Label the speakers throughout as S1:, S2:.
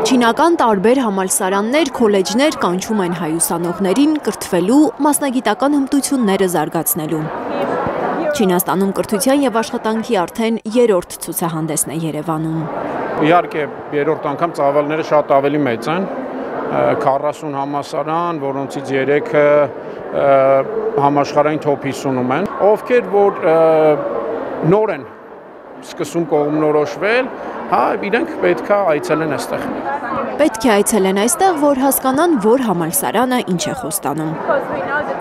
S1: Չինական տարբեր համալսարաններ, քոլեջներ կանչում են հայ ուսանողներին կրթվելու, մասնագիտական հմտությունները զարգացնելու։ Չինաստանում կրթության և աշխատանքի արդեն երրորդ ցուցահանդեսն է Երևանում։
S2: Իհարկե, երրորդ անգամ ծավալները շատ ավելի մեծ են, 40 համալսարան, որոնցից 3-ը համաշխարհային top 50-ում են, ովքեր որ նոր են սկսում կողմնորոշվել, իրենք պետք է այցելեն այստեղ։
S1: Պետք է այցելեն այստեղ, որ հասկանան, որ համալսարանը ինչ է խոստանում։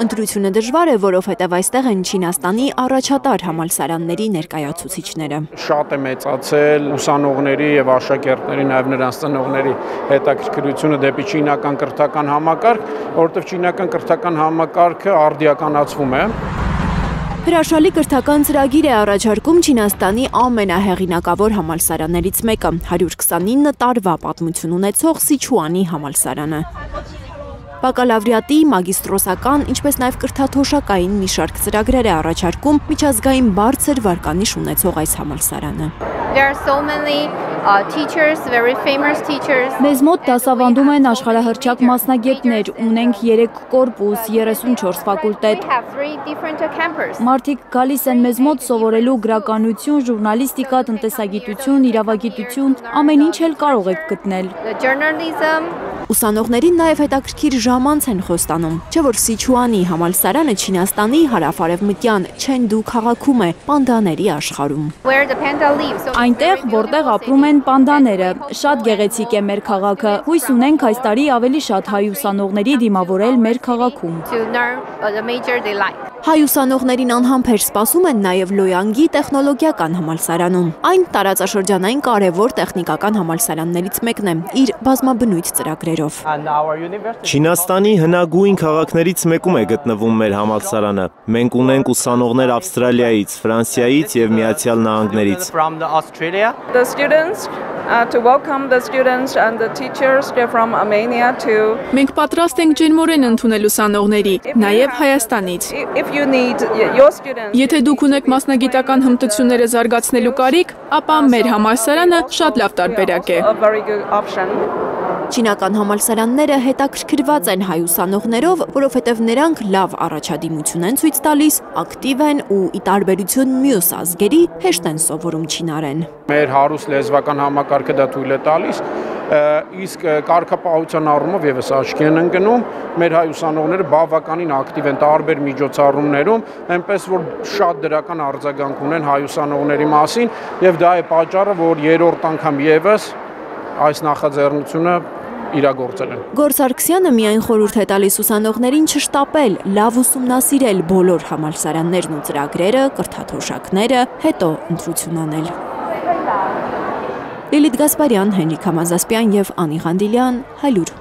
S1: Ընտրությունը դժվար է, որովհետև այստեղ են Չինաստանի առաջատար համալսարանների ներկայացուցիչները։
S2: Շատ է մեծացել ուսանողների եւ աշակերտների, նաեւ նրանց ծնողների հետաքրքրությունը դեպի չինական կրթական համակարգ, որովհետև չինական կրթական համակարգը արդիականացվում է։
S1: Հրաշալի կրթական ծրագիր է առաջարկում Չինաստանի ամենահեղինակավոր համալսարաններից մեկը, 129 տարվա պատմություն ունեցող Սիչուանի համալսարանը։ Բակալավրիատի, մագիստրոսական, ինչպես նաև կրթաթոշակային մի շարք ծրագրեր է առաջարկում միջազգային բարձր վարկանիշ ունեցող այս համալսարանը։
S3: Մեզ մոտ դասավանդում են աշխարհահռչակ մասնագետներ, ունենք 3 կորպուս, 34 ֆակուլտետ։ Մարդիկ գալիս են մեզ մոտ սովորելու գրականություն, ժուրնալիստիկա, տնտեսագիտություն, իրավագիտություն, ամեն ինչ էլ կարող եք գտնել։
S1: Ուսանողներին նաև հետաքրքիր ժամանց են խոստանում, չէ՞ որ Սիչուանի համալսարանը Չինաստանի հարավ-արևմտյան Չենդու քաղաքում է, պանդաների աշխարհում։
S3: Այնտեղ, որտեղ ապրում են պանդաները, շատ գեղեցիկ է մեր քաղաքը։ Հույս ունենք այս տարի ավելի շատ հայ ուսանողների դիմավորել մեր քաղաքում։
S1: Հայ ուսանողներին անհամբեր սպասում են նաև Լոյանգի տեխնոլոգիական համալսարանում։ Այն տարածաշրջանային կարևոր տեխնիկական համալսարաններից մեկն է իր բազմաբնույթ ծրագրերով։
S4: Չինաստանի հնագույն քաղաքներից մեկում է գտնվում մեր համալսարանը։ Մենք ունենք ուսանողներ Ավստրալիայից, Ֆրանսիայից և Միացյալ Նահանգներից։
S5: Մենք պատրաստ ենք ջերմորեն ընդունել ուսանողների, նաև Հայաստանից։ Եթե դուք ունեք մասնագիտական հմտությունները զարգացնելու կարիք, ապա մեր համալսարանը շատ լավ տարբերակ է։
S1: Չինական համալսարանները հետաքրքրված են հայ ուսանողներով, որովհետև նրանք լավ առաջադիմություն են ցույց տալիս, ակտիվ են ու ի տարբերություն մյուս ազգերի հեշտ են սովորում չինարեն։
S2: Մեր հարուստ լեզվական համակարգը դա թույլ է տալիս, իսկ կարգապահության առումով եւս աչքի են ընկնում, մեր հայ ուսանողները բավականին ակտիվ են տարբեր միջոցառումներում, այնպես որ շատ դրական արձագանք ունեն հայ ուսանողների մասին, եւ դա է պատճառը, որ երրորդ անգամ եւս այս նախաձեռնությունը իրագործել են։
S1: Գործ Սարգսյանը միայն խորհուրդ է տալիս ուսանողներին չշտապել, լավ ուսումնասիրել բոլոր համալսարաններն ու ծրագրերը, կրթաթոշակները, հետո ընտրություն անել։ Լիլիթ Գասպարյան, Հենրիկ Համազասպյան և Անի Ղանդիլյան, Հայլուր։